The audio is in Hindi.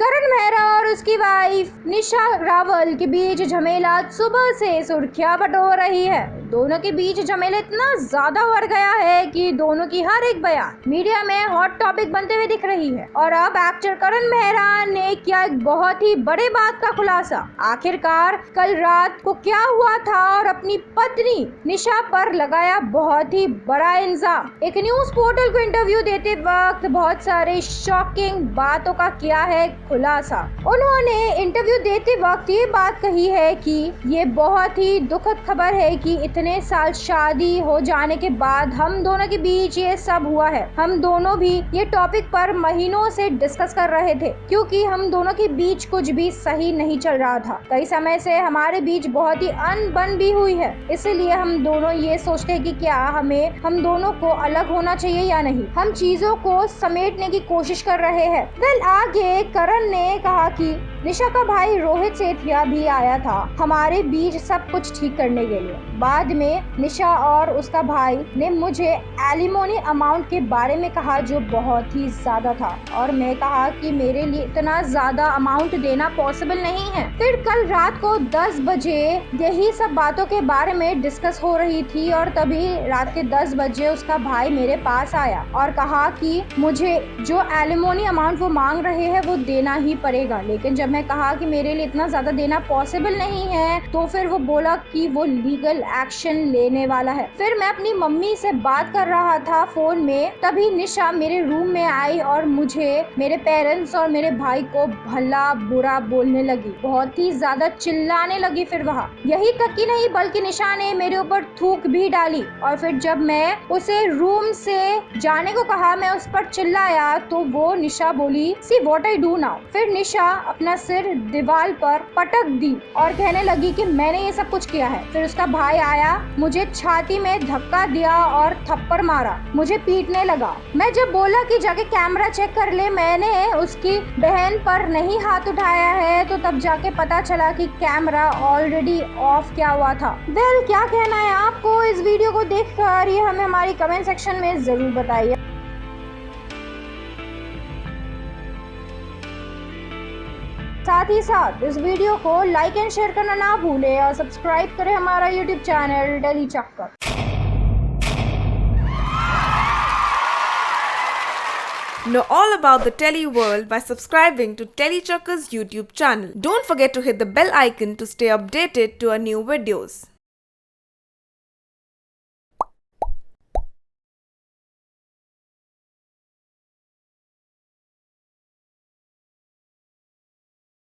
करण मेहरा और उसकी वाइफ निशा रावल के बीच झमेला सुबह से सुर्खियां बटोर रही है। दोनों के बीच झमेला इतना ज्यादा बढ़ गया है कि दोनों की हर एक बयान मीडिया में हॉट टॉपिक बनते हुए दिख रही है। और अब एक्टर करण मेहरा ने किया एक बहुत ही बड़े बात का खुलासा। आखिरकार कल रात को क्या हुआ था और अपनी पत्नी निशा पर लगाया बहुत ही बड़ा इल्जाम। एक न्यूज पोर्टल को इंटरव्यू देते वक्त बहुत सारे शॉकिंग बातों का किया है खुलासा। उन्होंने इंटरव्यू देते वक्त ये बात कही है कि ये बहुत ही दुखद खबर है कि इतने साल शादी हो जाने के बाद हम दोनों के बीच ये सब हुआ है। हम दोनों भी ये टॉपिक पर महीनों से डिस्कस कर रहे थे क्योंकि हम दोनों के बीच कुछ भी सही नहीं चल रहा था। कई समय से हमारे बीच बहुत ही अनबन भी हुई है, इसलिए हम दोनों ये सोचते हैं कि क्या हम दोनों को अलग होना चाहिए या नहीं। हम चीजों को समेटने की कोशिश कर रहे हैं। कल आगे करण ने कहा कि निशा का भाई रोहित सेठिया भी आया था हमारे बीच सब कुछ ठीक करने के लिए। बाद में निशा और उसका भाई ने मुझे एलिमोनी अमाउंट के बारे में कहा जो बहुत ही ज्यादा था और मैं कहा कि मेरे लिए इतना ज्यादा अमाउंट देना पॉसिबल नहीं है। फिर कल रात को 10 बजे यही सब बातों के बारे में डिस्कस हो रही थी और तभी रात के 10 बजे उसका भाई मेरे पास आया और कहा कि मुझे जो एलिमोनी अमाउंट वो मांग रहे हैं वो देना ही पड़ेगा। लेकिन जब मैं कहा कि मेरे लिए इतना ज्यादा देना पॉसिबल नहीं है तो फिर वो बोला कि वो लीगल एक्शन लेने वाला है। फिर मैं अपनी मम्मी से बात कर रहा था फोन में, तभी निशा मेरे रूम में आई और मुझे मेरे पेरेंट्स और मेरे भाई को भला बुरा बोलने लगी, बहुत ही ज्यादा चिल्लाने लगी। फिर वहाँ यही तक ही नहीं बल्कि निशा ने मेरे ऊपर थूक भी डाली और फिर जब मैं उसे रूम से जाने को कहा, मैं उस पर चिल्लाया तो वो निशा बोली see what I do now. फिर निशा अपना सिर दीवार पर पटक दी और कहने लगी कि मैंने ये सब कुछ किया है। फिर उसका भाई आया, मुझे छाती में धक्का दिया और थप्पड़ मारा, मुझे पीटने लगा। मैं जब बोला कि जाके कैमरा चेक कर ले, मैंने उसकी बहन पर नहीं हाथ उठाया है, तो तब जाके पता चला कि कैमरा ऑलरेडी ऑफ किया हुआ था। वेल, क्या कहना है आपको इस वीडियो को देखकर, ये हमें हमारी कमेंट सेक्शन में जरूर बताइए। साथ ही साथ इस वीडियो को लाइक एंड शेयर करना ना भूलें और सब्सक्राइब करें हमारा यूट्यूब चैनल टेली चक्कर। Know all about the Telly world by subscribing to Telly Chakka's YouTube channel. Don't forget to hit the bell icon to stay updated to our new videos.